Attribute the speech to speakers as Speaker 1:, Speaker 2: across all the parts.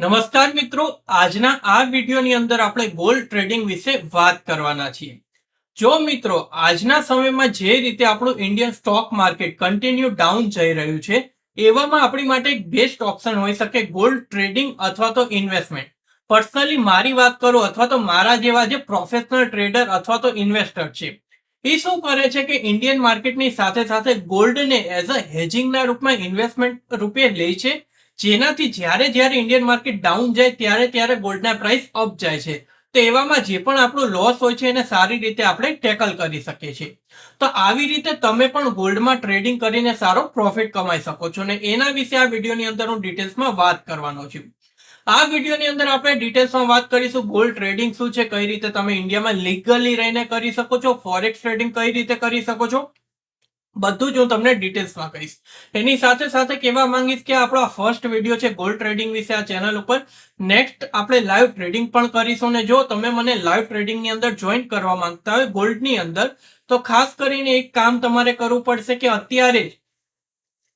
Speaker 1: નમસ્કાર મિત્રો, આજના આ વિડીયોની અંદર આપણે ગોલ્ડ ટ્રેડિંગ વિશે વાત કરવાના છીએ. જો મિત્રો આજના સમયમાં જે રીતે આપણું Indian stock market continue down જઈ રહ્યું છે, એવામાં આપણી માટે એક બેસ્ટ ઓપ્શન હોઈ શકે ગોલ્ડ ટ્રેડિંગ અથવા તો ઇન્વેસ્ટમેન્ટ. પર્સનલી મારી વાત કરું અથવા તો મારા જેવા જે પ્રોફેશનલ ટ્રેડર અથવા તો ઇન્વેસ્ટર છે, એ શું કરે છે કે ઇન્ડિયન માર્કેટની સાથે સાથે ગોલ્ડને એઝ અ હેજિંગના રૂપમાં ઇન્વેસ્ટમેન્ટ રૂપે લે છે, જેનાથી જ્યારે જ્યારે ઇન્ડિયન માર્કેટ ડાઉન જાય ત્યારે ત્યારે ગોલ્ડના પ્રાઇસ અપ જાય છે. તો એવામાં જે પણ આપણો લોસ હોય છે એને સારી રીતે આપણે ટેકલ કરી શકીએ છીએ. તો આવી રીતે તમે પણ ગોલ્ડમાં ટ્રેડિંગ કરીને સારો પ્રોફિટ કમાઈ શકો છો, અને એના વિશે આ વિડીયોની અંદર હું ડિટેલ્સમાં વાત કરવાનો છું. આ વિડીયોની અંદર આપણે ડિટેલ્સમાં વાત કરીશું ગોલ્ડ ટ્રેડિંગ શું છે, કઈ રીતે તમે ઇન્ડિયામાં લીગલી રહીને કરી શકો છો, ફોરેક્સ ટ્રેડિંગ કઈ રીતે કરી શકો છો, બધું જ હું તમને ડિટેલ્સમાં કહીશ. એની સાથે સાથે કહેવા માંગીશ કે આપણો ફર્સ્ટ વિડીયો છે ગોલ્ડ ટ્રેડિંગ વિશે આ ચેનલ ઉપર. નેક્સ્ટ આપણે લાઈવ ટ્રેડિંગ પણ કરીશું, ને જો તમે મને લાઈવ ટ્રેડિંગની અંદર જોઈન કરવા માંગતા હોય ગોલ્ડની અંદર, તો ખાસ કરીને એક કામ તમારે કરવું પડશે કે અત્યારે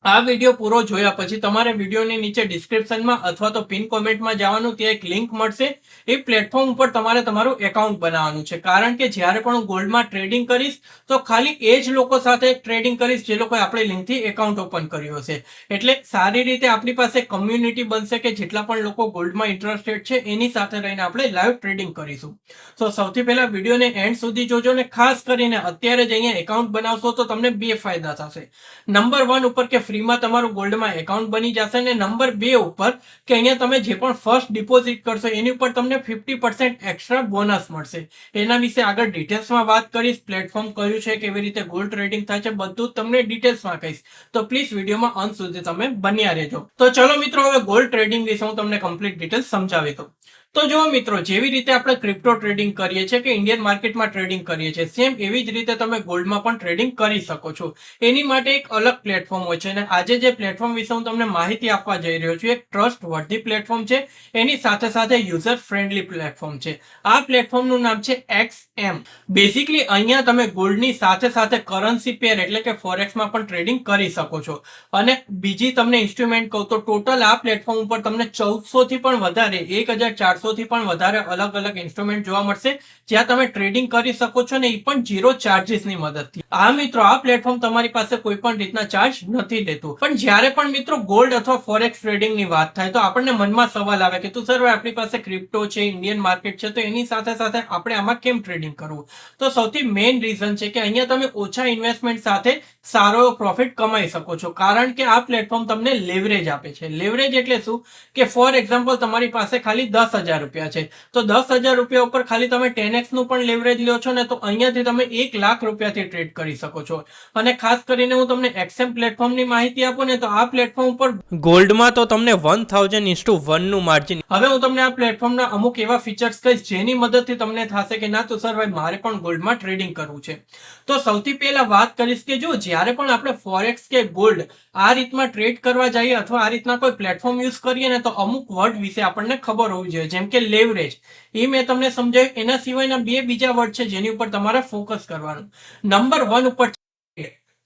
Speaker 1: આ વિડીયો પૂરો જોયા પછી તમારે વિડીયોની નીચે ડિસ્ક્રિપ્શનમાં અથવા તો પિન કોમેન્ટમાં જવાનું, ત્યાં એક લિંક મળશે. એ પ્લેટફોર્મ ઉપર તમારે તમારું એકાઉન્ટ બનાવવાનું છે, કારણ કે જ્યારે પણ હું ગોલ્ડમાં ટ્રેડિંગ કરીશ તો ખાલી એ જ લોકો સાથે ટ્રેડિંગ કરીશ જે લોકોએ આપણી લિંકથી એકાઉન્ટ ઓપન કર્યું હશે. એટલે સારી રીતે આપણી પાસે કમ્યુનિટી બનશે કે જેટલા પણ લોકો ગોલ્ડમાં ઇન્ટરેસ્ટેડ છે એની સાથે રહીને આપણે લાઈવ ટ્રેડિંગ કરીશું. તો સૌથી પહેલા વિડીયોને એન્ડ સુધી જોજો, ને ખાસ કરીને અત્યારે જ અહીંયા એકાઉન્ટ બનાવશો તો તમને બે ફાયદા થશે. નંબર 1 ઉપર કે ફ્રીમાં તમારું ગોલ્ડમાં એકાઉન્ટ બની જશે, ને નંબર 2 ઉપર કે અહીંયા તમે જે પણ ફર્સ્ટ ડિપોઝિટ કરશો એની ઉપર તમને 50% એક્સ્ટ્રા બોનસ મળશે. એના વિશે આગળ ડિટેલ્સમાં વાત કરીશ. પ્લેટફોર્મ કયું છે, કેવી રીતે ગોલ્ડ ટ્રેડિંગ થાય છે, બધું તમને ડિટેલ્સમાં કહીશ. તો પ્લીઝ વિડીયોમાં અંત સુધી તમે બન્યા રહેજો. તો ચલો મિત્રો, હવે ગોલ્ડ ટ્રેડિંગ વિશે હું તમને કમ્પ્લીટ ડિટેલ્સ સમજાવી દઉં. તો જો મિત્રો, જેવી રીતે આપણે ક્રિપ્ટો ટ્રેડિંગ કરીએ છીએ કે ઇન્ડિયન માર્કેટમાં ટ્રેડિંગ કરીએ છીએ, સેમ એવી જ રીતે તમે ગોલ્ડમાં પણ ટ્રેડિંગ કરી શકો છો. એની માટે એક અલગ પ્લેટફોર્મ હોય છે, અને આજે જે પ્લેટફોર્મ વિશે હું તમને માહિતી આપવા જઈ રહ્યો છું એક ટ્રસ્ટ વર્ધી પ્લેટફોર્મ છે. એની સાથે સાથે યુઝર ફ્રેન્ડલી પ્લેટફોર્મ છે. આ પ્લેટફોર્મનું નામ છે XM. બેઝિકલી અહીંયા તમે ગોલ્ડની સાથે સાથે કરન્સી પેર એટલે કે ફોરેક્સમાં પણ ટ્રેડિંગ કરી શકો છો. અને બીજી તમને ઇન્સ્ટ્રુમેન્ટ કહું તો ટોટલ આ પ્લેટફોર્મ ઉપર તમને 1400 થી પણ વધારે 1400 થી પણ વધારે અલગ અલગ ઇન્સ્ટ્રુમેન્ટ જોવા મળશે, જ્યાં તમે ટ્રેડિંગ કરી શકો છો, ને એ પણ 0 ચાર્જીસની મદદથી. આ મિત્રો, આ પ્લેટફોર્મ તમારી પાસે કોઈ પણ રીતના ચાર્જ નથી લેતું. પણ જ્યારે પણ મિત્રો ગોલ્ડ અથવા ફોરેક્સ ટ્રેડિંગની વાત થાય તો આપણને મનમાં સવાલ આવે કે સર, આપણી પાસે ક્રિપ્ટો છે, ઇન્ડિયન માર્કેટ છે, તો એની સાથે સાથે આપણે આમાં કેમ ટ્રેડિંગ કરવું? તો સૌથી મેઇન રીઝન છે કે અહીંયા તમે ઓછા ઇન્વેસ્ટમેન્ટ સાથે સારો પ્રોફિટ કમાઈ શકો છો, કારણ કે આ પ્લેટફોર્મ તમને લેવરેજ આપે છે. લેવરેજ એટલે શું કે ફોર એક્ઝામ્પલ તમારી પાસે ખાલી 10,000 રૂપિયા છે, તો 10,000 રૂપિયા ઉપર ખાલી તમે 10x નું પણ લેવરેજ લ્યો છો ને, તો અહીંયાથી તમે 1 લાખ રૂપિયાથી ટ્રેડ કરી શકો છો. અને ખાસ કરીને હું તમને XM પ્લેટફોર્મની માહિતી આપું ને, તો આ પ્લેટફોર્મ ઉપર ગોલ્ડમાં તો તમને 1000:1 નું માર્જિન. હવે હું તમને આ પ્લેટફોર્મના અમુક એવા ફીચર્સ કહીશ જેની મદદથી તમને થશે કે ના, તો સર ભાઈ મારે પણ ગોલ્ડમાં ટ્રેડિંગ કરવું છે. તો સૌથી પહેલા વાત કરીશ કે જો જ્યારે પણ આપણે ફોરેક્સ કે ગોલ્ડ આ રીતમાં ટ્રેડ કરવા જઈએ અથવા આ રીતના કોઈ પ્લેટફોર્મ યુઝ કરીએ ને, તો અમુક વર્ડ વિશે આપણને ખબર હોવી જોઈએ, જેમ કે લેવરેજ. એ મેં તમને સમજાવ્યું. એના સિવાયના બે બીજા વર્ડ છે જેની ઉપર તમારે ફોકસ કરવાનું. નંબર 1 ઉપર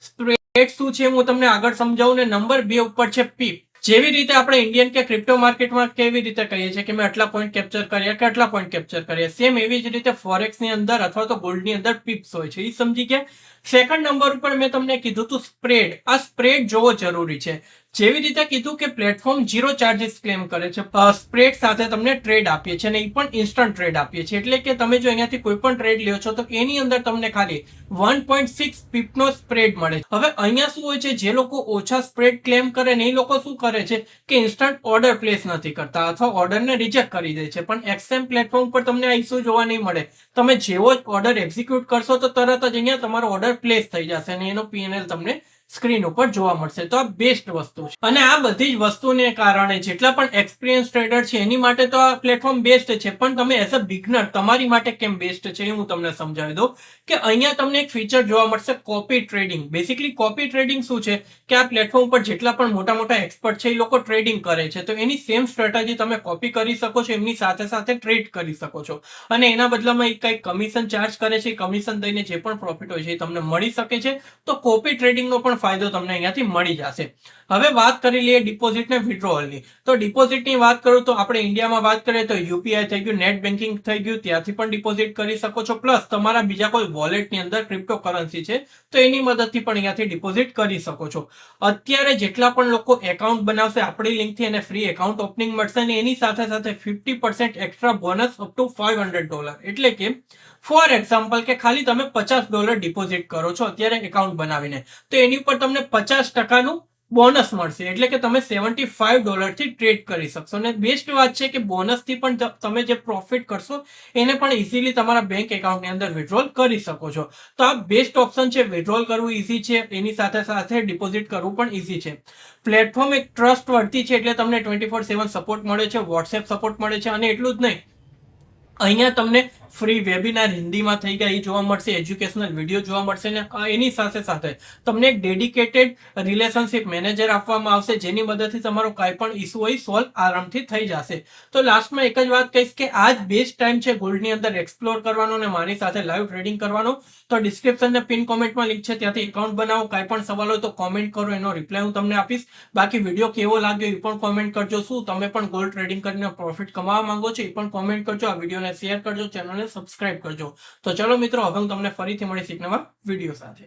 Speaker 1: સ્પ્રેડ શું છે હું તમને આગળ સમજાવું, ને નંબર 2 ઉપર છે પીપ. જેવી રીતે આપણે ઇન્ડિયન કે ક્રિપ્ટો માર્કેટમાં કેવી રીતે કહીએ છીએ કે મેં આટલા પોઈન્ટ કેપ્ચર કર્યા કે આટલા પોઈન્ટ કેપ્ચર કર્યા, સેમ એવી જ રીતે ફોરેક્સની અંદર અથવા તો ગોલ્ડની અંદર પીપ્સ હોય છે. એ સમજી ગયા? સેકન્ડ નંબર ઉપર મેં તમને કીધું તું સ્પ્રેડ. આ સ્પ્રેડ જોવો જરૂરી છે. જેવી રીતે કીધું કે પ્લેટફોર્મ 0 ચાર્જીસ ક્લેમ કરે છે, સ્પ્રેડ સાથે તમને ટ્રેડ આપીએ છીએ, અને એ પણ ઇન્સ્ટન્ટ ટ્રેડ આપીએ છીએ. એટલે કે તમે જો અહીંયાથી કોઈ પણ ટ્રેડ લ્યો છો તો એની અંદર તમને ખાલી 1.6 પીપનો સ્પ્રેડ મળે. હવે અહીંયા શું હોય છે, જે લોકો ઓછા સ્પ્રેડ ક્લેમ કરે ને એ લોકો શું કરે છે કે ઇન્સ્ટન્ટ ઓર્ડર પ્લેસ નથી કરતા અથવા ઓર્ડરને રિજેક્ટ કરી દે છે. પણ XM પ્લેટફોર્મ પર તમને આ ઇસ્યુ જોવા નહીં મળે. તમે જેવો જ ઓર્ડર એક્ઝિક્યુટ કરશો તો તરત જ અહીંયા તમારો ઓર્ડર પ્લેસ થઈ જશે અને એનો PNL તમને સ્ક્રીન ઉપર જોવા મળશે. તો આ બેસ્ટ વસ્તુ છે, અને આ બધી જ વસ્તુને કારણે જેટલા પણ એક્સપિરિયન્સ ટ્રેડર છે એની માટે તો આ પ્લેટફોર્મ બેસ્ટ છે. પણ તમે એઝ અ બિગનર તમારી માટે કેમ બેસ્ટ છે એ હું તમને સમજાવી દઉં કે અહીંયા તમને એક ફીચર જોવા મળશે, copy trading. Basically copy trading શું છે કે આ પ્લેટફોર્મ પર જેટલા પણ મોટા મોટા એક્સપર્ટ છે એ લોકો ટ્રેડિંગ કરે છે, તો એની સેમ સ્ટ્રેટેજી તમે કોપી કરી શકો છો, એમની સાથે સાથે ટ્રેડ કરી શકો છો, અને એના બદલામાં એક કંઈક કમિશન ચાર્જ કરે છે. કમિશન દઈને જે પણ પ્રોફિટ હોય છે એ તમને મળી શકે છે. તો કોપી ટ્રેડિંગનો પણ ફાયદો તમને અહીંયાથી મળી જશે. હવે વાત કરી લઈએ ડિપોઝિટ ને વિડ્રોવલની. તો ડિપોઝિટની વાત કરું તો આપણે ઇન્ડિયામાં વાત કરીએ તો યુપીઆઈ થઈ ગયું, નેટ બેન્કિંગ થઈ ગયું, ત્યાંથી પણ ડિપોઝિટ કરી શકો છો. પ્લસ તમારા બીજા કોઈ વોલેટની અંદર ક્રિપ્ટોકરન્સી છે તો એની મદદથી પણ અહીંયાથી ડિપોઝિટ કરી શકો છો. અત્યારે જેટલા પણ લોકો એકાઉન્ટ બનાવશે આપણી લિંકથી એને ફ્રી એકાઉન્ટ ઓપનિંગ મળશે અને એની સાથે સાથે 50% એક્સ્ટ્રા બોનસ અપ ટુ $500. એટલે કે ફોર એક્ઝામ્પલ કે ખાલી તમે $50 ડિપોઝિટ કરો છો અત્યારે એકાઉન્ટ બનાવીને, તો એની ઉપર તમને 50% બોનસ મળશે. એટલે કે તમે $75 થી ટ્રેડ કરી શકશો. અને બેસ્ટ વાત છે કે બોનસથી પણ તમે જે પ્રોફિટ કરશો એને પણ ઇઝીલી તમારા બેંક એકાઉન્ટની અંદર વિડ્રોલ કરી શકો છો. તો આ બેસ્ટ ઓપ્શન છે. વિડ્રોલ કરવું ઇઝી છે, એની સાથે સાથે ડિપોઝિટ કરવું પણ ઇઝી છે. પ્લેટફોર્મ એક ટ્રસ્ટ વર્ધી છે, એટલે તમને 24/7 સપોર્ટ મળે છે, વોટ્સએપ સપોર્ટ મળે છે. અને એટલું જ નહીં, અહીંયા તમને ફ્રી વેબિનાર હિન્દીમાં થઈ ગયા એ જોવા મળશે, એજ્યુકેશનલ વિડીયો જોવા મળશે. ને એની સાથે સાથે તમને એક ડેડિકેટેડ રિલેશનશિપ મેનેજર આપવામાં આવશે, જેની મદદથી તમારો કાંઈ પણ ઇસ્યુ હોય સોલ્વ આરામથી થઈ જશે. તો લાસ્ટમાં એક જ વાત કહીશ કે આ જ બેસ્ટ ટાઈમ છે ગોલ્ડની અંદર એક્સપ્લોર કરવાનો અને મારી સાથે લાઈવ ટ્રેડિંગ કરવાનો. તો ડિસ્ક્રિપ્શન ને પિન કોમેન્ટમાં લિંક છે, ત્યાંથી એકાઉન્ટ બનાવો. કાંઈ પણ સવાલ હોય તો કોમેન્ટ કરો, એનો રિપ્લાય હું તમને આપીશ. બાકી વિડીયો કેવો લાગ્યો એ પણ કોમેન્ટ કરજો. શું તમે પણ ગોલ્ડ ટ્રેડિંગ કરીને પ્રોફિટ કમાવા માંગો છો એ પણ કોમેન્ટ કરજો. આ વિડીયોને શેર કરજો, ચેનલને સબસ્ક્રાઇબ કરજો. તો ચલો મિત્રો, હવે હું તમને ફરીથી મળીશ એક નવા વિડીયો સાથે.